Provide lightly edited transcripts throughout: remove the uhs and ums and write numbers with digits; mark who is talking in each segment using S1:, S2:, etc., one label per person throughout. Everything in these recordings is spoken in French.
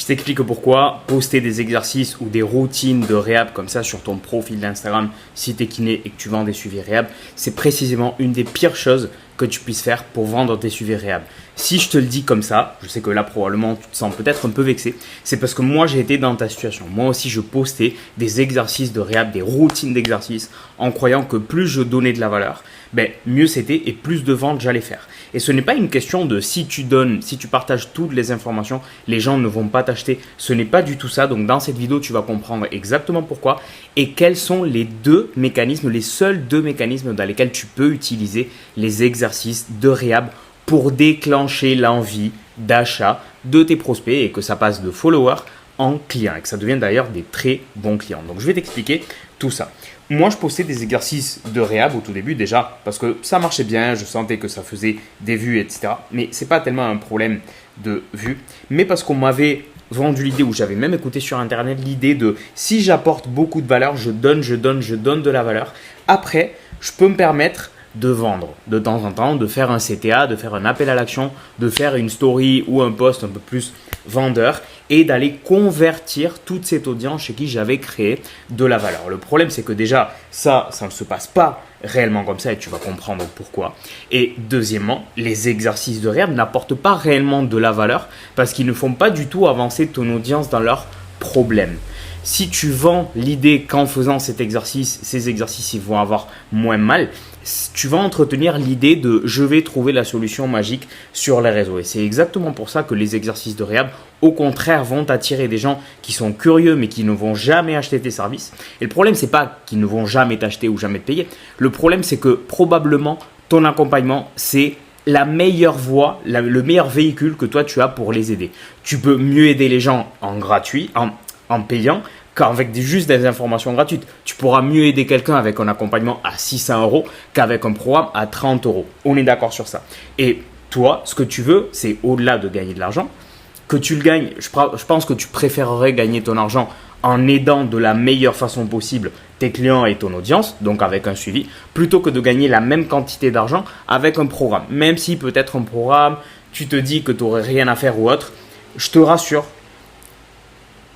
S1: Je t'explique pourquoi poster des exercices ou des routines de réhab comme ça sur ton profil d'Instagram si tu es kiné et que tu vends des suivis réhab, c'est précisément une des pires choses que tu puisses faire pour vendre tes suivis réhab. Si je te le dis comme ça, je sais que là probablement tu te sens peut-être un peu vexé, c'est parce que moi j'ai été dans ta situation. Moi aussi je postais des exercices de réhab, des routines d'exercices en croyant que plus je donnais de la valeur, mieux c'était et plus de ventes j'allais faire. Et ce n'est pas une question de si tu donnes, si tu partages toutes les informations, les gens ne vont pas t'acheter. Ce n'est pas du tout ça. Donc dans cette vidéo, tu vas comprendre exactement pourquoi et quels sont les deux mécanismes, les seuls deux mécanismes dans lesquels tu peux utiliser les exercices de réhab pour déclencher l'envie d'achat de tes prospects et que ça passe de followers en clients et que ça devienne d'ailleurs des très bons clients. Donc je vais t'expliquer tout ça. Moi, je postais des exercices de réhab au tout début déjà parce que ça marchait bien, je sentais que ça faisait des vues, etc. Mais ce n'est pas tellement un problème de vues, mais parce qu'on m'avait vendu l'idée ou j'avais même écouté sur Internet l'idée de si j'apporte beaucoup de valeur, je donne de la valeur. Après, je peux me permettre de vendre de temps en temps, de faire un CTA, de faire un appel à l'action, de faire une story ou un post un peu plus vendeur et d'aller convertir toute cette audience chez qui j'avais créé de la valeur. Le problème, c'est que déjà, ça ne se passe pas réellement comme ça et tu vas comprendre pourquoi. Et deuxièmement, les exercices de réhab n'apportent pas réellement de la valeur parce qu'ils ne font pas du tout avancer ton audience dans leurs problèmes. Si tu vends l'idée qu'en faisant ces exercices, ils vont avoir moins mal, tu vas entretenir l'idée de je vais trouver la solution magique sur les réseaux. Et c'est exactement pour ça que les exercices de réhab, au contraire, vont attirer des gens qui sont curieux mais qui ne vont jamais acheter tes services. Et le problème, c'est pas qu'ils ne vont jamais t'acheter ou jamais te payer. Le problème, c'est que probablement ton accompagnement, c'est la meilleure voie, le meilleur véhicule que toi tu as pour les aider. Tu peux mieux aider les gens en gratuit, en payant, qu'avec juste des informations gratuites. Tu pourras mieux aider quelqu'un avec un accompagnement à 600 € qu'avec un programme à 30 €. On est d'accord sur ça. Et toi, ce que tu veux, c'est au-delà de gagner de l'argent, que tu le gagnes. Je pense que tu préférerais gagner ton argent en aidant de la meilleure façon possible tes clients et ton audience, donc avec un suivi, plutôt que de gagner la même quantité d'argent avec un programme. Même si peut-être un programme, tu te dis que tu n'aurais rien à faire ou autre, je te rassure,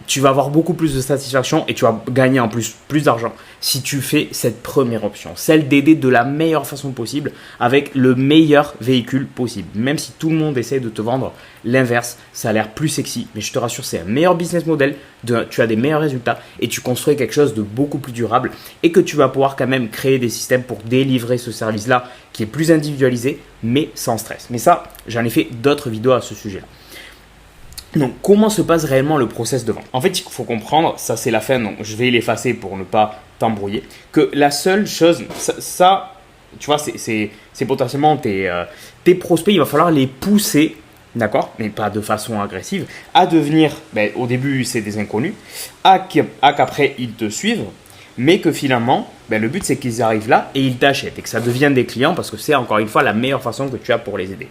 S1: tu vas avoir beaucoup plus de satisfaction et tu vas gagner en plus d'argent si tu fais cette première option, celle d'aider de la meilleure façon possible avec le meilleur véhicule possible. Même si tout le monde essaie de te vendre l'inverse, ça a l'air plus sexy, mais je te rassure, c'est un meilleur business model, tu as des meilleurs résultats et tu construis quelque chose de beaucoup plus durable et que tu vas pouvoir quand même créer des systèmes pour délivrer ce service-là qui est plus individualisé mais sans stress. Mais ça, j'en ai fait d'autres vidéos à ce sujet-là. Donc, comment se passe réellement le process de vente? En fait, il faut comprendre, ça c'est la fin, donc je vais l'effacer pour ne pas t'embrouiller, que la seule chose, ça tu vois, c'est potentiellement tes prospects, il va falloir les pousser, d'accord, mais pas de façon agressive, à devenir, au début c'est des inconnus, à qu'après ils te suivent, mais que finalement, le but c'est qu'ils arrivent là et ils t'achètent et que ça devienne des clients parce que c'est encore une fois la meilleure façon que tu as pour les aider.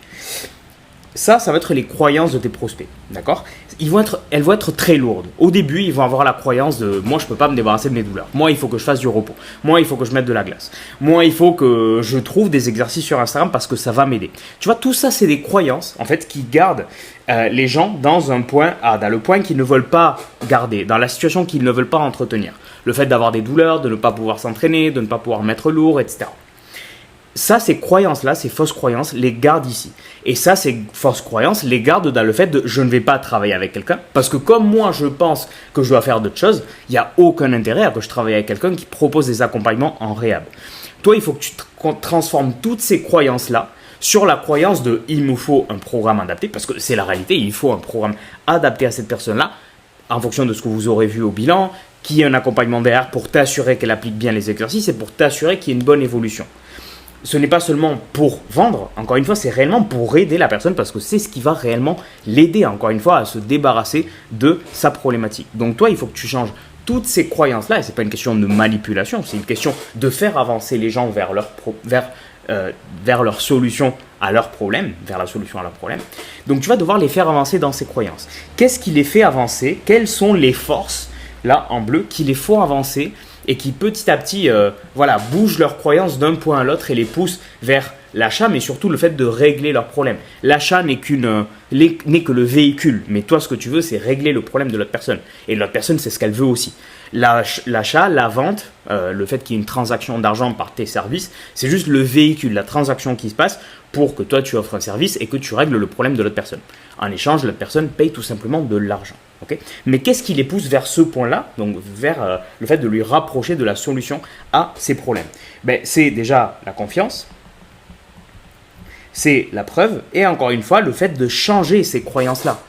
S1: Ça va être les croyances de tes prospects, d'accord? Elles vont être très lourdes. Au début, ils vont avoir la croyance de « moi, je ne peux pas me débarrasser de mes douleurs. Moi, il faut que je fasse du repos. Moi, il faut que je mette de la glace. Moi, il faut que je trouve des exercices sur Instagram parce que ça va m'aider. » Tu vois, tout ça, c'est des croyances en fait qui gardent les gens dans un point A, dans le point qu'ils ne veulent pas garder, dans la situation qu'ils ne veulent pas entretenir. Le fait d'avoir des douleurs, de ne pas pouvoir s'entraîner, de ne pas pouvoir mettre lourd, etc. Ça, ces croyances-là, ces fausses croyances, les gardent ici. Et ça, ces fausses croyances, les gardent dans le fait de je ne vais pas travailler avec quelqu'un. Parce que comme moi, je pense que je dois faire d'autres choses, il n'y a aucun intérêt à que je travaille avec quelqu'un qui propose des accompagnements en réhab. Toi, il faut que tu transformes toutes ces croyances-là sur la croyance de il me faut un programme adapté. Parce que c'est la réalité, il faut un programme adapté à cette personne-là en fonction de ce que vous aurez vu au bilan, qui est un accompagnement derrière pour t'assurer qu'elle applique bien les exercices et pour t'assurer qu'il y ait une bonne évolution. Ce n'est pas seulement pour vendre, encore une fois, c'est réellement pour aider la personne parce que c'est ce qui va réellement l'aider, encore une fois, à se débarrasser de sa problématique. Donc toi, il faut que tu changes toutes ces croyances-là, et ce n'est pas une question de manipulation, c'est une question de faire avancer les gens vers leur solution à leur problème, vers la solution à leur problème. Donc tu vas devoir les faire avancer dans ces croyances. Qu'est-ce qui les fait avancer? Quelles sont les forces, là en bleu, qui les font avancer et qui petit à petit bougent leurs croyances d'un point à l'autre et les poussent vers l'achat, mais surtout le fait de régler leurs problèmes. L'achat n'est que le véhicule, mais toi, ce que tu veux, c'est régler le problème de l'autre personne. Et l'autre personne, c'est ce qu'elle veut aussi. L'achat, la vente, le fait qu'il y ait une transaction d'argent par tes services, c'est juste le véhicule, la transaction qui se passe pour que toi, tu offres un service et que tu règles le problème de l'autre personne. En échange, l'autre personne paye tout simplement de l'argent. Okay, mais qu'est-ce qui les pousse vers ce point-là, donc vers le fait de lui rapprocher de la solution à ses problèmes? C'est déjà la confiance, c'est la preuve, et encore une fois, le fait de changer ces croyances-là.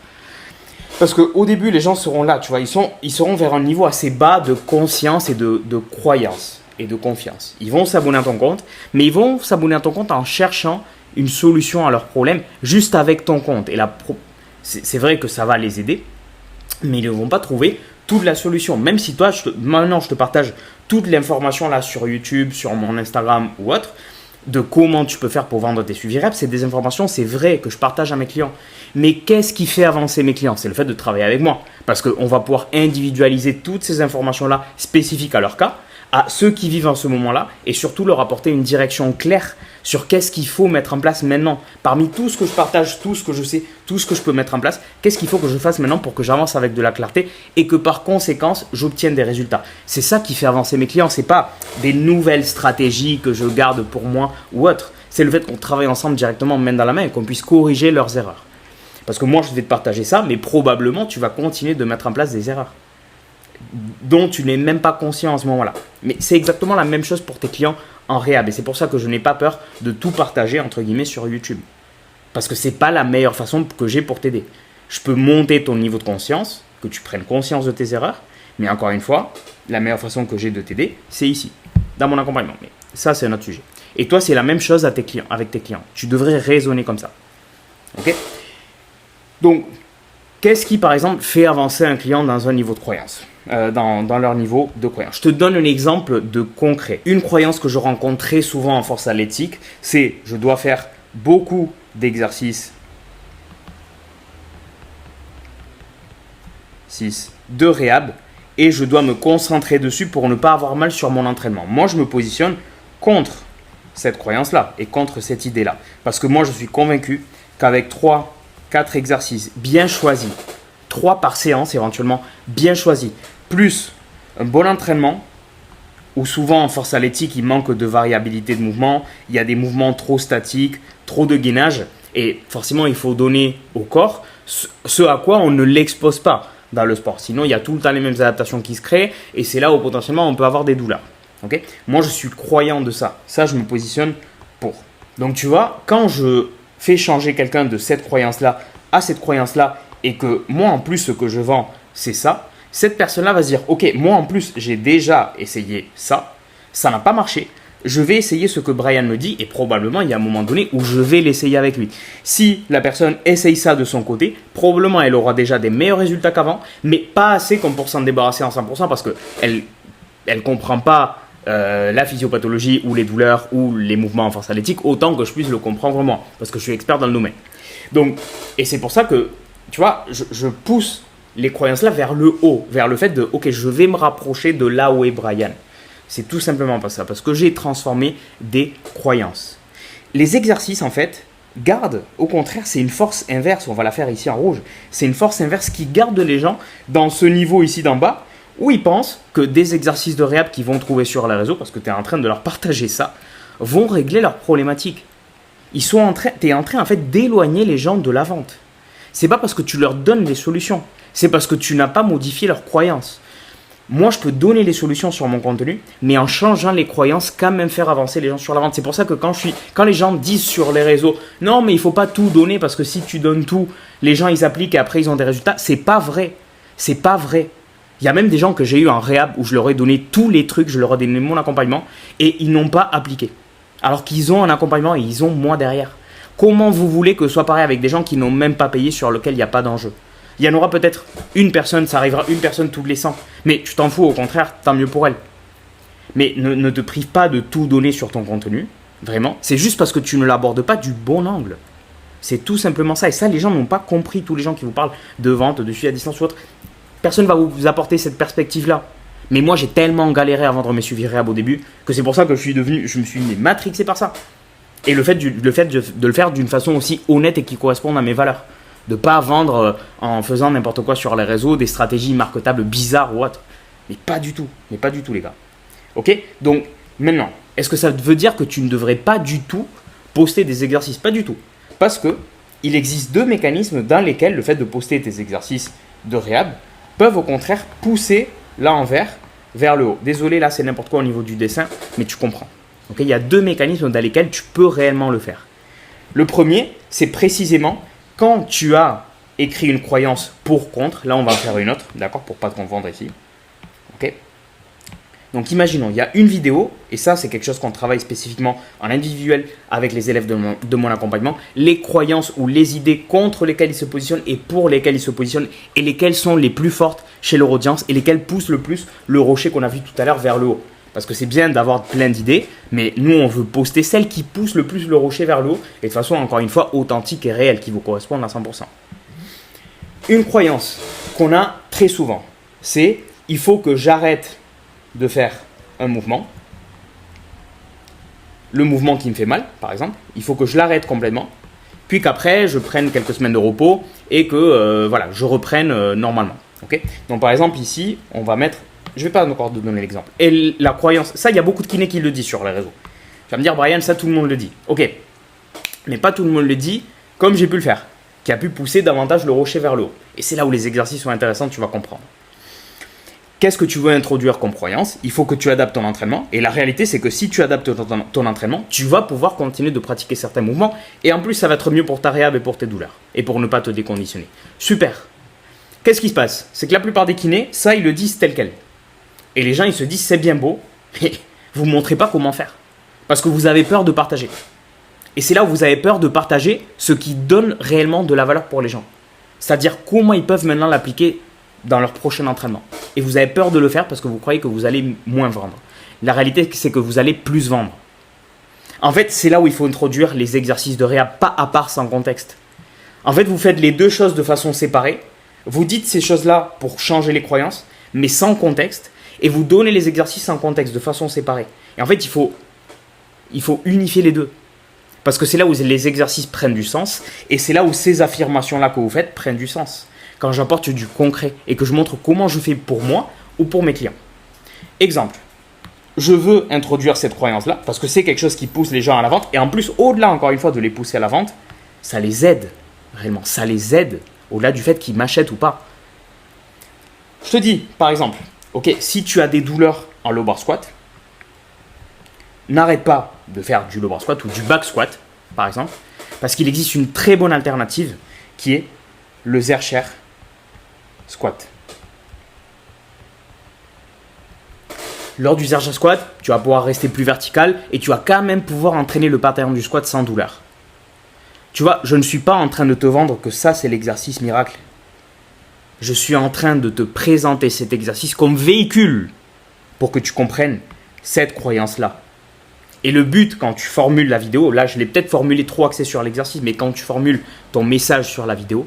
S1: Parce qu'au début, les gens seront là, tu vois, ils seront vers un niveau assez bas de conscience et de croyance et de confiance. Ils vont s'abonner à ton compte, mais ils vont s'abonner à ton compte en cherchant une solution à leurs problèmes juste avec ton compte. Et c'est vrai que ça va les aider, mais ils ne vont pas trouver toute la solution. Même si toi, maintenant, je te partage toute l'information là sur YouTube, sur mon Instagram ou autre, de comment tu peux faire pour vendre tes suivis reps, c'est des informations, c'est vrai, que je partage à mes clients. Mais qu'est-ce qui fait avancer mes clients? C'est le fait de travailler avec moi. Parce qu'on va pouvoir individualiser toutes ces informations-là spécifiques à leur cas, à ceux qui vivent en ce moment-là, et surtout leur apporter une direction claire sur qu'est-ce qu'il faut mettre en place maintenant. Parmi tout ce que je partage, tout ce que je sais, tout ce que je peux mettre en place, qu'est-ce qu'il faut que je fasse maintenant pour que j'avance avec de la clarté et que par conséquence, j'obtienne des résultats. C'est ça qui fait avancer mes clients. Ce n'est pas des nouvelles stratégies que je garde pour moi ou autre. C'est le fait qu'on travaille ensemble directement main dans la main et qu'on puisse corriger leurs erreurs. Parce que moi, je vais te partager ça, mais probablement, tu vas continuer de mettre en place des erreurs dont tu n'es même pas conscient en ce moment-là. Mais c'est exactement la même chose pour tes clients en réhab. Et c'est pour ça que je n'ai pas peur de tout partager, entre guillemets, sur YouTube. Parce que ce n'est pas la meilleure façon que j'ai pour t'aider. Je peux monter ton niveau de conscience, que tu prennes conscience de tes erreurs. Mais encore une fois, la meilleure façon que j'ai de t'aider, c'est ici, dans mon accompagnement. Mais ça, c'est un autre sujet. Et toi, c'est la même chose avec tes clients. Tu devrais raisonner comme ça. Ok ? Donc, qu'est-ce qui, par exemple, fait avancer un client dans un niveau de croyance, dans leur niveau de croyance? Je te donne un exemple de concret. Une croyance que je rencontre très souvent en force athlétique, c'est je dois faire beaucoup d'exercices de réhab et je dois me concentrer dessus pour ne pas avoir mal sur mon entraînement. Moi, je me positionne contre cette croyance-là et contre cette idée-là. Parce que moi, je suis convaincu qu'avec 3-4 exercices bien choisis, 3 par séance éventuellement bien choisis, plus un bon entraînement, où souvent en force athlétique, il manque de variabilité de mouvement, il y a des mouvements trop statiques, trop de gainage, et forcément, il faut donner au corps ce à quoi on ne l'expose pas dans le sport. Sinon, il y a tout le temps les mêmes adaptations qui se créent, et c'est là où potentiellement on peut avoir des douleurs. Okay? Moi, je suis croyant de ça. Ça, je me positionne pour. Donc, tu vois, quand je fais changer quelqu'un de cette croyance-là à cette croyance-là, et que moi, en plus, ce que je vends, c'est ça, cette personne-là va se dire, ok, moi, en plus, j'ai déjà essayé ça, ça n'a pas marché, je vais essayer ce que Brian me dit, et probablement, il y a un moment donné où je vais l'essayer avec lui. Si la personne essaye ça de son côté, probablement, elle aura déjà des meilleurs résultats qu'avant, mais pas assez comme pour s'en débarrasser en 100%, parce qu'elle ne comprend pas la physiopathologie ou les douleurs ou les mouvements en force athlétique autant que je puisse le comprendre moi, parce que je suis expert dans le domaine. Donc, et c'est pour ça que, tu vois, je pousse les croyances-là vers le haut, vers le fait de, ok, je vais me rapprocher de là où est Brian. C'est tout simplement pas ça, parce que j'ai transformé des croyances. Les exercices, en fait, gardent, au contraire, c'est une force inverse, on va la faire ici en rouge, c'est une force inverse qui garde les gens dans ce niveau ici d'en bas, où ils pensent que des exercices de réhab qu'ils vont trouver sur les réseaux, parce que tu es en train de leur partager ça, vont régler leurs problématiques. Tu es en train en fait d'éloigner les gens de la vente. C'est pas parce que tu leur donnes les solutions, c'est parce que tu n'as pas modifié leurs croyances. Moi, je peux donner les solutions sur mon contenu, mais en changeant les croyances, quand même faire avancer les gens sur la vente. C'est pour ça que quand les gens disent sur les réseaux, non, mais il faut pas tout donner parce que si tu donnes tout, les gens ils appliquent et après ils ont des résultats. C'est pas vrai. C'est pas vrai. Il y a même des gens que j'ai eu en réhab où je leur ai donné tous les trucs, je leur ai donné mon accompagnement et ils n'ont pas appliqué. Alors qu'ils ont un accompagnement et ils ont moi derrière. Comment vous voulez que ce soit pareil avec des gens qui n'ont même pas payé, sur lesquels il n'y a pas d'enjeu? Il y en aura peut-être une personne, ça arrivera une personne toutes les 100. Mais tu t'en fous, au contraire, tant mieux pour elle. Mais ne te prive pas de tout donner sur ton contenu, vraiment. C'est juste parce que tu ne l'abordes pas du bon angle. C'est tout simplement ça. Et ça, les gens n'ont pas compris. Tous les gens qui vous parlent de vente, de suivi à distance ou autre, personne ne va vous apporter cette perspective-là. Mais moi, j'ai tellement galéré à vendre mes suivis réhab au début que c'est pour ça que je me suis matrixé par ça. Et le fait de le faire d'une façon aussi honnête et qui corresponde à mes valeurs. De ne pas vendre en faisant n'importe quoi sur les réseaux, des stratégies marketables bizarres ou autres. Mais pas du tout. Mais pas du tout, les gars. Ok? Donc, maintenant, est-ce que ça veut dire que tu ne devrais pas du tout poster des exercices? Pas du tout. Parce que il existe deux mécanismes dans lesquels le fait de poster tes exercices de réhab peuvent au contraire pousser l'envers vers le haut. Désolé, là, c'est n'importe quoi au niveau du dessin, mais tu comprends. Okay? Il y a deux mécanismes dans lesquels tu peux réellement le faire. Le premier, c'est précisément quand tu as écrit une croyance pour contre. Là, on va en faire une autre, d'accord, pour pas te confondre ici. Ok. Donc, imaginons, il y a une vidéo, et ça, c'est quelque chose qu'on travaille spécifiquement en individuel avec les élèves de mon accompagnement. Les croyances ou les idées contre lesquelles ils se positionnent et pour lesquelles ils se positionnent, et lesquelles sont les plus fortes chez leur audience et lesquelles poussent le plus le rocher qu'on a vu tout à l'heure vers le haut. Parce que c'est bien d'avoir plein d'idées, mais nous, on veut poster celles qui poussent le plus le rocher vers le haut et de façon, encore une fois, authentique et réelle, qui vous correspondent à 100%. Une croyance qu'on a très souvent, c'est « il faut que j'arrête de faire un mouvement, le mouvement qui me fait mal, par exemple, il faut que je l'arrête complètement, puis qu'après, je prenne quelques semaines de repos et que voilà, je reprenne normalement. » Okay. Donc, par exemple, ici, on va mettre... Je ne vais pas encore te donner l'exemple. Et la croyance, ça, il y a beaucoup de kinés qui le disent sur les réseaux. Tu vas me dire, Brian, ça, tout le monde le dit. Ok, mais pas tout le monde le dit comme j'ai pu le faire, qui a pu pousser davantage le rocher vers le haut. Et c'est là où les exercices sont intéressants, tu vas comprendre. Qu'est-ce que tu veux introduire comme croyance? Il faut que tu adaptes ton entraînement. Et la réalité, c'est que si tu adaptes ton entraînement, tu vas pouvoir continuer de pratiquer certains mouvements. Et en plus, ça va être mieux pour ta réhab et pour tes douleurs. Et pour ne pas te déconditionner. Super. Qu'est-ce qui se passe? C'est que la plupart des kinés, ça, ils le disent tel quel. Et les gens, ils se disent, c'est bien beau, mais vous ne montrez pas comment faire. Parce que vous avez peur de partager. Et c'est là où vous avez peur de partager ce qui donne réellement de la valeur pour les gens. C'est-à-dire comment ils peuvent maintenant l'appliquer dans leur prochain entraînement. Et vous avez peur de le faire parce que vous croyez que vous allez moins vendre. La réalité, c'est que vous allez plus vendre. En fait, c'est là où il faut introduire les exercices de réhab, pas à part, sans contexte. En fait, vous faites les deux choses de façon séparée. Vous dites ces choses-là pour changer les croyances, mais sans contexte. Et vous donnez les exercices en contexte, de façon séparée. Et en fait, il faut unifier les deux. Parce que c'est là où les exercices prennent du sens. Et c'est là où ces affirmations-là que vous faites prennent du sens. Quand j'apporte du concret et que je montre comment je fais pour moi ou pour mes clients. Exemple, je veux introduire cette croyance-là parce que c'est quelque chose qui pousse les gens à la vente. Et en plus, au-delà, encore une fois, de les pousser à la vente, ça les aide. Réellement, ça les aide. Au-delà du fait qu'ils m'achètent ou pas. Je te dis, par exemple... Ok, si tu as des douleurs en low bar squat, n'arrête pas de faire du low bar squat ou du back squat, par exemple, parce qu'il existe une très bonne alternative qui est le Zercher squat. Lors du Zercher squat, tu vas pouvoir rester plus vertical et tu vas quand même pouvoir entraîner le pattern du squat sans douleur. Tu vois, je ne suis pas en train de te vendre que ça, c'est l'exercice miracle. Je suis en train de te présenter cet exercice comme véhicule pour que tu comprennes cette croyance-là. Et le but, quand tu formules la vidéo, là je l'ai peut-être formulé trop axé sur l'exercice, mais quand tu formules ton message sur la vidéo,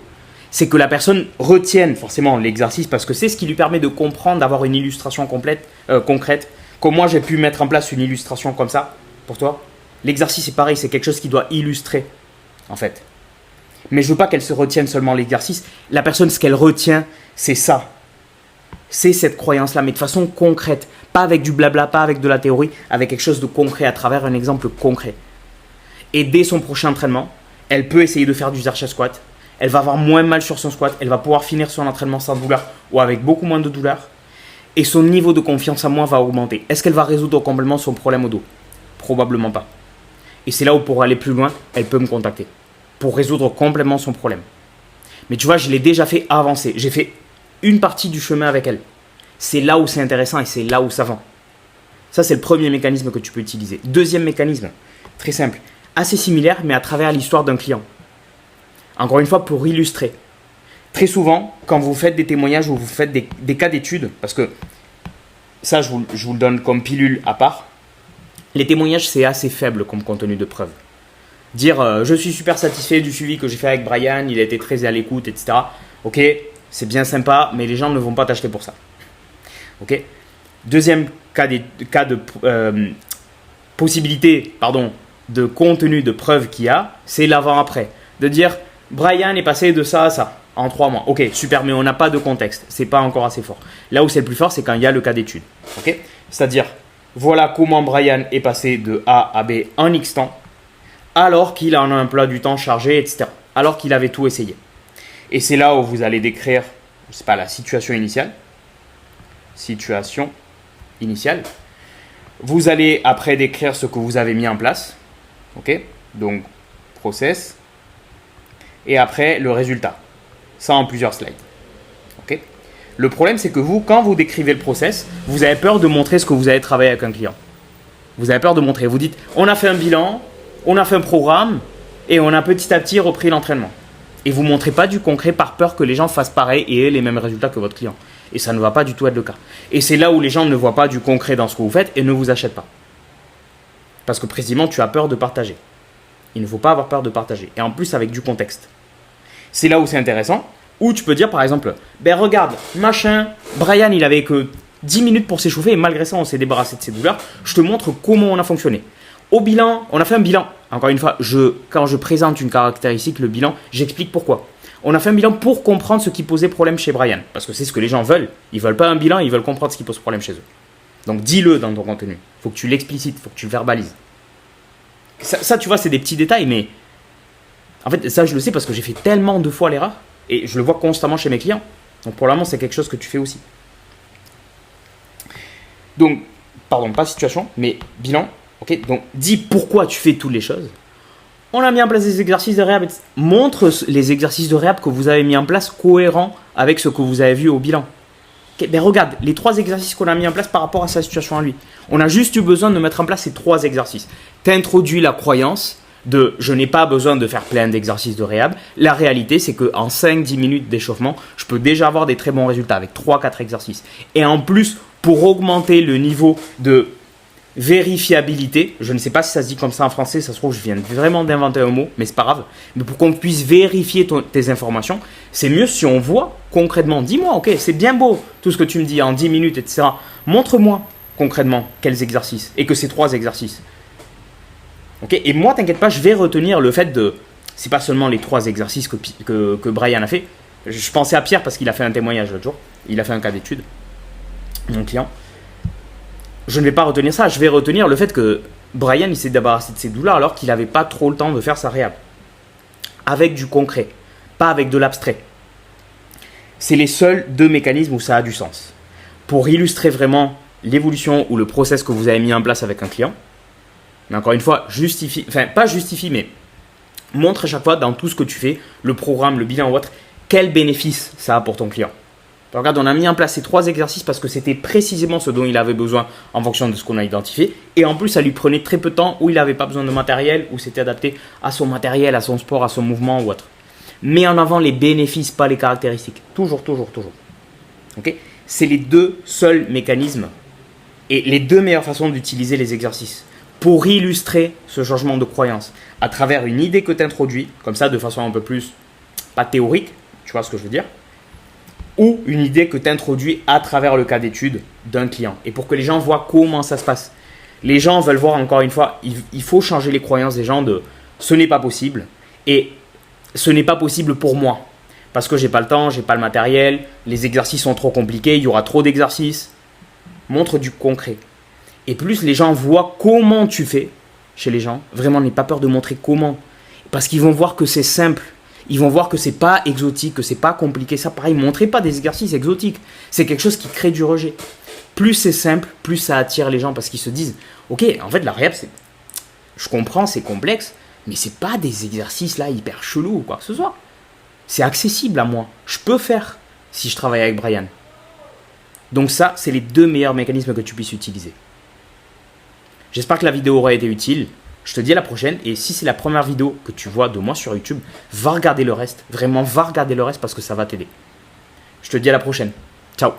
S1: c'est que la personne retienne forcément l'exercice parce que c'est ce qui lui permet de comprendre, d'avoir une illustration concrète. Comme moi j'ai pu mettre en place une illustration comme ça pour toi. L'exercice est pareil, c'est quelque chose qui doit illustrer en fait. Mais je ne veux pas qu'elle se retienne seulement l'exercice. La personne, ce qu'elle retient, c'est ça. C'est cette croyance-là, mais de façon concrète. Pas avec du blabla, pas avec de la théorie, avec quelque chose de concret, à travers un exemple concret. Et dès son prochain entraînement, elle peut essayer de faire du Zercher squat. Elle va avoir moins mal sur son squat. Elle va pouvoir finir son entraînement sans douleur ou avec beaucoup moins de douleur. Et son niveau de confiance en moi va augmenter. Est-ce qu'elle va résoudre complètement son problème au dos? Probablement pas. Et c'est là où pour aller plus loin, elle peut me contacter. Pour résoudre complètement son problème. Mais tu vois, je l'ai déjà fait avancer. J'ai fait une partie du chemin avec elle. C'est là où c'est intéressant et c'est là où ça vend. Ça, c'est le premier mécanisme que tu peux utiliser. Deuxième mécanisme, très simple, assez similaire, mais à travers l'histoire d'un client. Encore une fois, pour illustrer. Très souvent, quand vous faites des témoignages ou vous faites des cas d'études, parce que ça, je vous le donne comme pilule à part, les témoignages, c'est assez faible comme contenu de preuve. Dire je suis super satisfait du suivi que j'ai fait avec Brian, il a été très à l'écoute, etc. Ok, c'est bien sympa, mais les gens ne vont pas t'acheter pour ça. Ok. Deuxième cas de possibilité, de contenu, de preuves qu'il y a, c'est l'avant-après. De dire, Brian est passé de ça à ça en 3 mois. Ok, super, mais on n'a pas de contexte. C'est pas encore assez fort. Là où c'est le plus fort, c'est quand il y a le cas d'étude. Ok, c'est-à-dire, voilà comment Brian est passé de A à B en X temps, alors qu'il en a un emploi du temps chargé, etc. Alors qu'il avait tout essayé. Et c'est là où vous allez décrire, c'est pas la situation initiale. Situation initiale. Vous allez après décrire ce que vous avez mis en place. Ok, donc process. Et après le résultat. Ça en plusieurs slides. Ok. Le problème, c'est que vous, quand vous décrivez le process, vous avez peur de montrer ce que vous avez travaillé avec un client. Vous avez peur de montrer. Vous dites, on a fait un bilan, on a fait un programme et on a petit à petit repris l'entraînement. Et vous ne montrez pas du concret par peur que les gens fassent pareil et aient les mêmes résultats que votre client. Et ça ne va pas du tout être le cas. Et c'est là où les gens ne voient pas du concret dans ce que vous faites et ne vous achètent pas. Parce que précisément, tu as peur de partager. Il ne faut pas avoir peur de partager. Et en plus, avec du contexte. C'est là où c'est intéressant. Où tu peux dire par exemple, ben regarde, machin, Brian, il avait que 10 minutes pour s'échauffer et malgré ça, on s'est débarrassé de ses douleurs. Je te montre comment on a fonctionné. Au bilan, on a fait un bilan. Encore une fois, quand je présente une caractéristique, le bilan, j'explique pourquoi. On a fait un bilan pour comprendre ce qui posait problème chez Brian. Parce que c'est ce que les gens veulent. Ils ne veulent pas un bilan, ils veulent comprendre ce qui pose problème chez eux. Donc dis-le dans ton contenu. Il faut que tu l'explicites, il faut que tu le verbalises. Ça, tu vois, c'est des petits détails, mais en fait, ça, je le sais parce que j'ai fait tellement de fois l'erreur et je le vois constamment chez mes clients. Donc pour le moment, c'est quelque chose que tu fais aussi. Donc, pardon, pas situation, mais bilan. Ok, donc dis pourquoi tu fais toutes les choses. On a mis en place des exercices de réhab. Montre les exercices de réhab que vous avez mis en place cohérents avec ce que vous avez vu au bilan. Okay, ben regarde, les 3 exercices qu'on a mis en place par rapport à sa situation à lui. On a juste eu besoin de mettre en place ces 3 exercices. Tu introduis la croyance de je n'ai pas besoin de faire plein d'exercices de réhab. La réalité, c'est qu'en 5-10 minutes d'échauffement, je peux déjà avoir des très bons résultats avec 3-4 exercices. Et en plus, pour augmenter le niveau de vérifiabilité, je ne sais pas si ça se dit comme ça en français, ça se trouve je viens vraiment d'inventer un mot, mais c'est pas grave, mais pour qu'on puisse vérifier tes informations, c'est mieux si on voit concrètement, dis-moi, ok, c'est bien beau tout ce que tu me dis en 10 minutes, etc. Montre-moi concrètement quels exercices, et que c'est 3 exercices. Ok, et moi, t'inquiète pas, je vais retenir le fait de, c'est pas seulement les 3 exercices que Brian a fait, je pensais à Pierre parce qu'il a fait un témoignage l'autre jour, il a fait un cas d'étude, mon client. Je ne vais pas retenir ça, je vais retenir le fait que Brian il s'est débarrassé de ses douleurs alors qu'il n'avait pas trop le temps de faire sa réhab. Avec du concret, pas avec de l'abstrait. C'est les seuls 2 mécanismes où ça a du sens. Pour illustrer vraiment l'évolution ou le process que vous avez mis en place avec un client. Mais encore une fois, pas justifie, mais montre à chaque fois dans tout ce que tu fais, le programme, le bilan ou autre, quel bénéfice ça a pour ton client. Regarde, on a mis en place ces 3 exercices parce que c'était précisément ce dont il avait besoin en fonction de ce qu'on a identifié. Et en plus, ça lui prenait très peu de temps où il n'avait pas besoin de matériel, où c'était adapté à son matériel, à son sport, à son mouvement ou autre. Mets en avant les bénéfices, pas les caractéristiques. Toujours. Okay, c'est les 2 seuls mécanismes et les 2 meilleures façons d'utiliser les exercices pour illustrer ce changement de croyance à travers une idée que tu introduis, comme ça de façon un peu plus, pas théorique, tu vois ce que je veux dire, ou une idée que tu introduis à travers le cas d'étude d'un client. Et pour que les gens voient comment ça se passe. Les gens veulent voir encore une fois, il faut changer les croyances des gens de ce n'est pas possible et ce n'est pas possible pour moi. Parce que j'ai pas le temps, j'ai pas le matériel, les exercices sont trop compliqués, il y aura trop d'exercices. Montre du concret. Et plus les gens voient comment tu fais chez les gens, vraiment n'aie pas peur de montrer comment. Parce qu'ils vont voir que c'est simple. Ils vont voir que c'est pas exotique, que c'est pas compliqué. Ça, pareil, montrez pas des exercices exotiques. C'est quelque chose qui crée du rejet. Plus c'est simple, plus ça attire les gens parce qu'ils se disent, ok, en fait, la réhab, je comprends, c'est complexe, mais c'est pas des exercices là hyper chelous ou quoi que ce soit. C'est accessible à moi. Je peux faire si je travaille avec Brian. Donc ça, c'est les 2 meilleurs mécanismes que tu puisses utiliser. J'espère que la vidéo aura été utile. Je te dis à la prochaine. Et si c'est la première vidéo que tu vois de moi sur YouTube, va regarder le reste. Vraiment, va regarder le reste parce que ça va t'aider. Je te dis à la prochaine. Ciao.